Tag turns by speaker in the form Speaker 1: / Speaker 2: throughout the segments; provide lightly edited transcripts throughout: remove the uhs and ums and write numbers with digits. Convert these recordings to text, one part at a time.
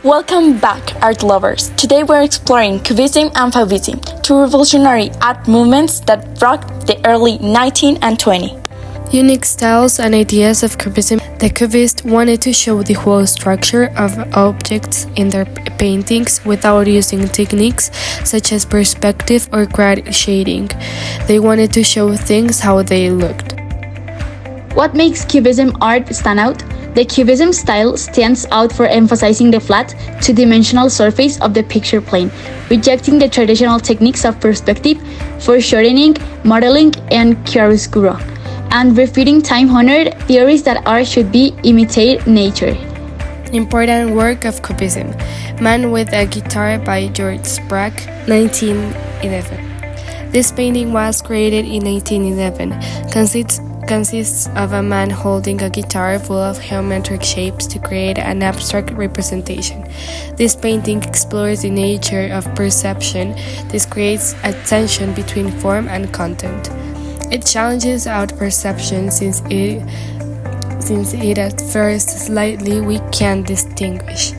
Speaker 1: Welcome back, art lovers. Today we're exploring Cubism and Fauvism, two revolutionary art movements that rocked the early 19 and 20.
Speaker 2: Unique styles and ideas of Cubism. The Cubists wanted to show the whole structure of objects in their paintings without using techniques such as perspective or grad shading. They wanted to show things how they looked.
Speaker 3: What makes Cubism art stand out? The Cubism style stands out for emphasizing the flat, two-dimensional surface of the picture plane, rejecting the traditional techniques of perspective, foreshortening, modeling, and chiaroscuro, and refuting time-honored theories that art should imitate nature.
Speaker 2: Important work of Cubism. Man with a Guitar by George Braque, 1911. This painting was created in 1911. Consists of a man holding a guitar full of geometric shapes to create an abstract representation. This painting explores the nature of perception. This creates a tension between form and content. It challenges out perception since it at first slightly we can distinguish.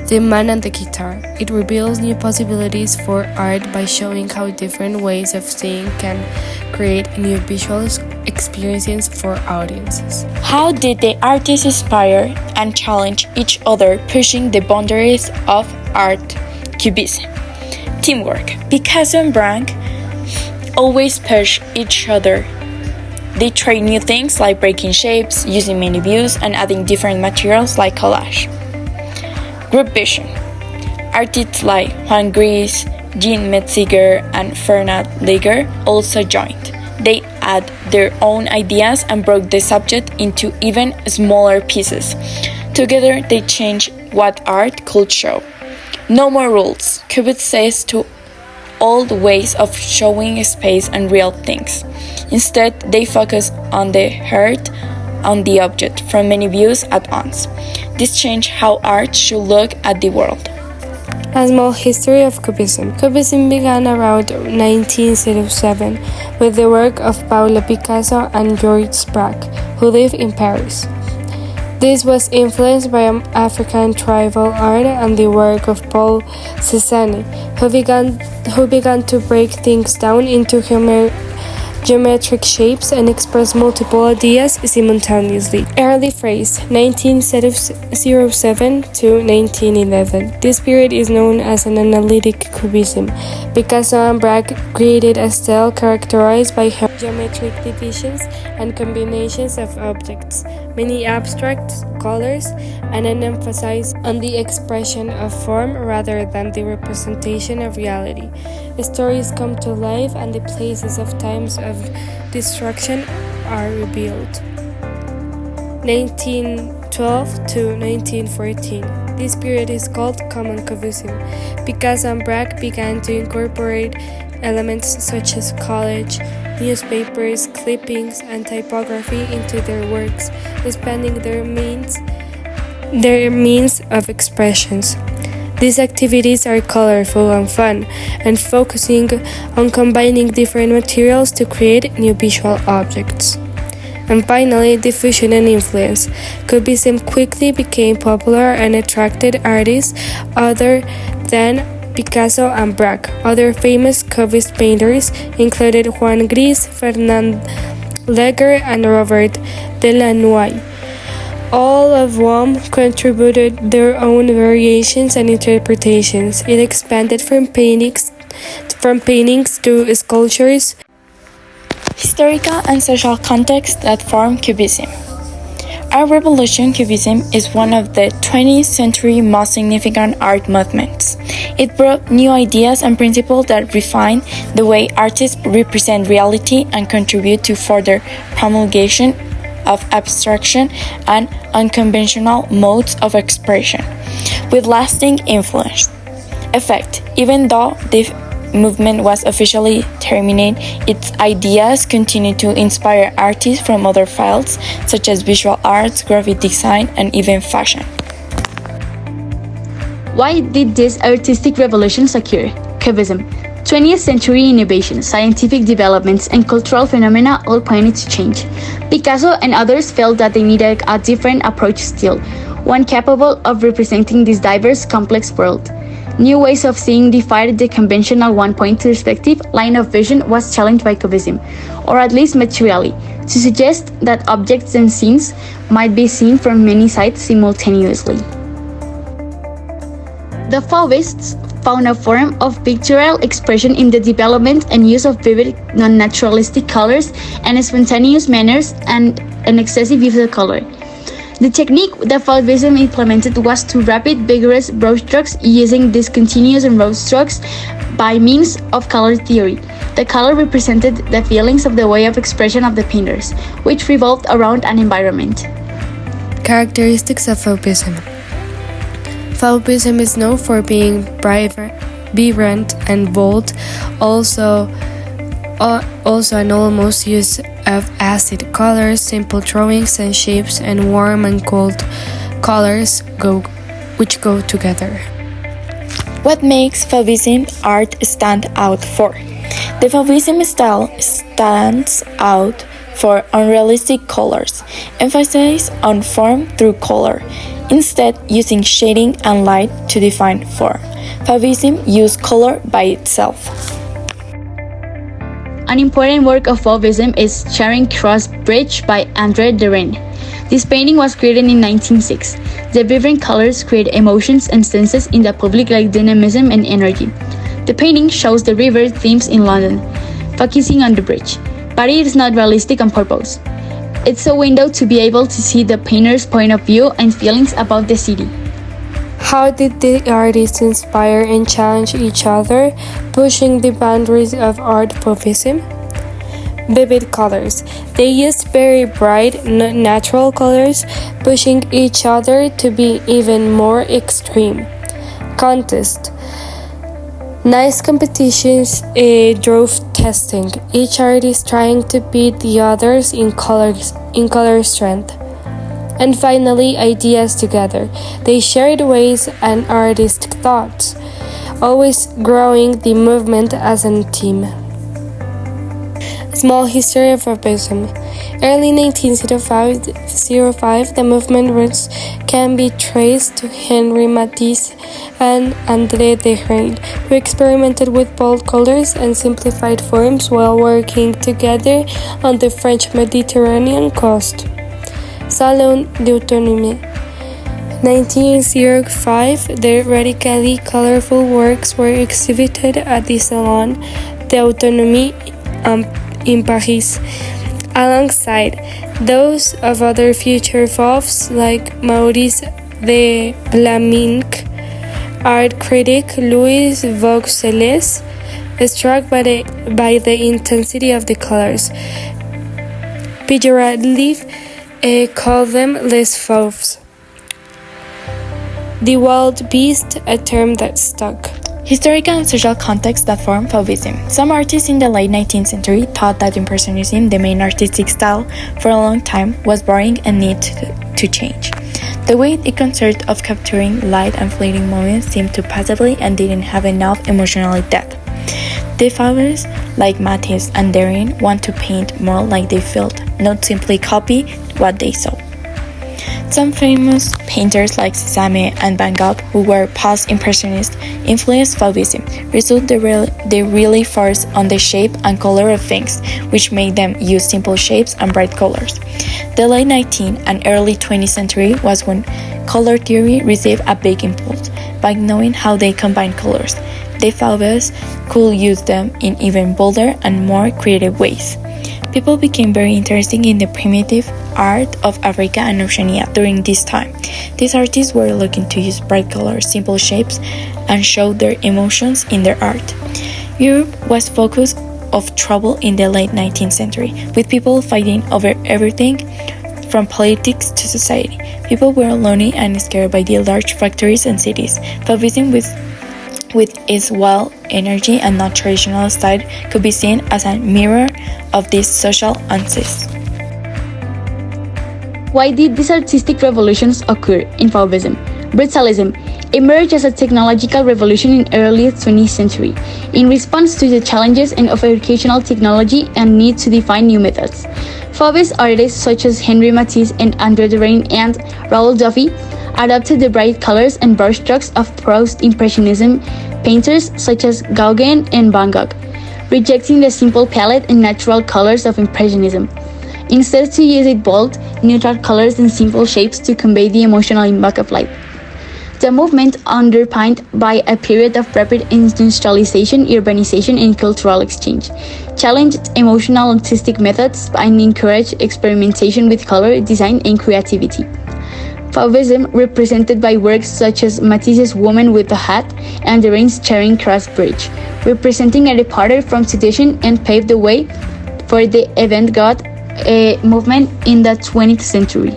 Speaker 2: The man and the guitar. It reveals new possibilities for art by showing how different ways of seeing can create new visual experiences for audiences.
Speaker 1: How did the artists inspire and challenge each other, pushing the boundaries of art? Cubism. Teamwork. Picasso and Braque always push each other. They try new things like breaking shapes, using many views, and adding different materials like collage. Group vision. Artists like Juan Gris, Jean Metziger, and Fernand Lager also joined. They add their own ideas and broke the subject into even smaller pieces. Together, they changed what art could show. No more rules, Cubist says to old ways of showing space and real things. Instead, they focus on the heart, on the object, from many views at once. This changed how art should look at the world.
Speaker 2: A small history of Cubism. Cubism began around 1907 with the work of Pablo Picasso and Georges Braque, who lived in Paris. This was influenced by African tribal art and the work of Paul Cézanne, who began to break things down into geometric shapes and express multiple ideas simultaneously. Early phase 1907 to 1911. This period is known as an analytic cubism. Picasso and Braque created a style characterized by geometric divisions and combinations of objects, many abstract colors, and an emphasis on the expression of form rather than the representation of reality. Stories come to life and the places of times of destruction are revealed. 1912 to 1914. This period is called Common Cubism. Picasso and Braque began to incorporate elements such as collage, newspapers, clippings, and typography into their works, expanding their means of expressions. These activities are colorful and fun, and focusing on combining different materials to create new visual objects. And finally, diffusion and influence. Cubism quickly became popular and attracted artists other than Picasso and Braque. Other famous Cubist painters included Juan Gris, Fernand Lager, and Robert Delanoë, all of whom contributed their own variations and interpretations. It expanded from paintings to sculptures.
Speaker 1: Historical and social contexts that form Cubism. Art Revolution Cubism is one of the 20th century most significant art movements. It brought new ideas and principles that refine the way artists represent reality and contribute to further promulgation of abstraction and unconventional modes of expression, with lasting influence. Effect. Even though the movement was officially terminated, its ideas continue to inspire artists from other fields such as visual arts, graphic design, and even fashion.
Speaker 3: Why did these artistic revolutions occur? Cubism. 20th century innovation, scientific developments, and cultural phenomena all pointed to change. Picasso and others felt that they needed a different approach still, one capable of representing this diverse, complex world. New ways of seeing defied the conventional one-point perspective line of vision was challenged by Cubism, or at least materially, to suggest that objects and scenes might be seen from many sides simultaneously. The Fauvists found a form of pictorial expression in the development and use of vivid, non-naturalistic colors and spontaneous manners and an excessive use of color. The technique that Fauvism implemented was to rapid, vigorous brushstrokes using discontinuous and rough strokes by means of color theory. The color represented the feelings of the way of expression of the painters, which revolved around an environment.
Speaker 2: Characteristics of Fauvism. Fauvism is known for being vibrant and bold, also an almost use of acid colors, simple drawings and shapes, and warm and cold colors which go together.
Speaker 1: What makes Fauvism art stand out for? The Fauvism style stands out for unrealistic colors, emphasis on form through color, instead using shading and light to define form. Fauvism used color by itself.
Speaker 3: An important work of Fauvism is Charing Cross Bridge by André Derain. This painting was created in 1906. The vibrant colors create emotions and senses in the public like dynamism and energy. The painting shows the river themes in London, focusing on the bridge, but it is not realistic on purpose. It's a window to be able to see the painter's point of view and feelings about the city.
Speaker 2: How did the artists inspire and challenge each other, pushing the boundaries of art Fauvism? Vivid colors. They used very bright, natural colors, pushing each other to be even more extreme. Contest. Nice competitions drove testing, each artist trying to beat the others in color strength. And finally, ideas together. They shared ways and artistic thoughts, always growing the movement as a team. Small history of Fauvism. Early 1905, the movement roots can be traced to Henri Matisse and André Derain, who experimented with bold colors and simplified forms while working together on the French Mediterranean coast. Salon d'Autonomie. 1905, the radically colorful works were exhibited at the Salon d'Autonomie in Paris, alongside those of other future Fauves like Maurice de Vlaminck. Art critic Louis Vauxelles, struck by the intensity of the colors, pejoratively called them les fauves. The wild beast, a term that stuck.
Speaker 1: Historical and social contexts that form Fauvism. Some artists in the late 19th century thought that Impressionism, the main artistic style for a long time, was boring and needed to change. The way it consisted of capturing light and fleeting moments seemed too passively and didn't have enough emotional depth. The Fauvists, like Matisse and Derain, want to paint more like they felt, not simply copy what they saw. Some famous painters like Cézanne and Van Gogh, who were post-impressionists, influenced Fauvism, they really forced on the shape and color of things, which made them use simple shapes and bright colors. The late 19th and early 20th century was when color theory received a big impulse. By knowing how they combine colors, the Fauvists could use them in even bolder and more creative ways. People became very interested in the primitive art of Africa and Oceania during this time. These artists were looking to use bright colors, simple shapes, and show their emotions in their art. Europe was focus of trouble in the late 19th century, with people fighting over everything from politics to society. People were lonely and scared by the large factories and cities. Fauvism with its wild energy and non-traditional style could be seen as a mirror of this social angst.
Speaker 3: Why did these artistic revolutions occur in Fauvism? Brutalism emerged as a technological revolution in early 20th century in response to the challenges of educational technology and need to define new methods. Fauvist artists such as Henri Matisse and André Derain and Raoul Dufy adopted the bright colors and brushstrokes of post-impressionism painters such as Gauguin and Van Gogh, rejecting the simple palette and natural colors of Impressionism. Instead, to use bold, neutral colors and simple shapes to convey the emotional impact of light. The movement, underpinned by a period of rapid industrialization, urbanization, and cultural exchange, challenged emotional artistic methods and encouraged experimentation with color, design, and creativity. Fauvism, represented by works such as Matisse's Woman with the Hat and the Rain's Charing Cross Bridge, representing a departure from tradition and paved the way for the avant-garde movement in the 20th century.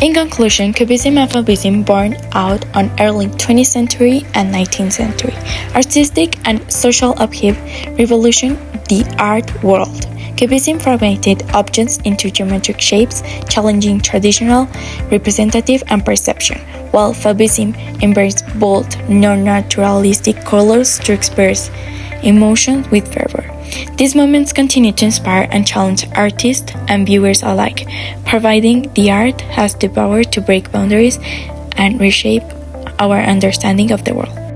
Speaker 1: In conclusion, Cubism and Fauvism born out on early 20th century and 19th century artistic and social upheaval revolution the art world. Cubism formatted objects into geometric shapes, challenging traditional representative and perception, while Fauvism embraced bold, non-naturalistic colors to express emotions with fervor. These movements continue to inspire and challenge artists and viewers alike, providing the art has the power to break boundaries and reshape our understanding of the world.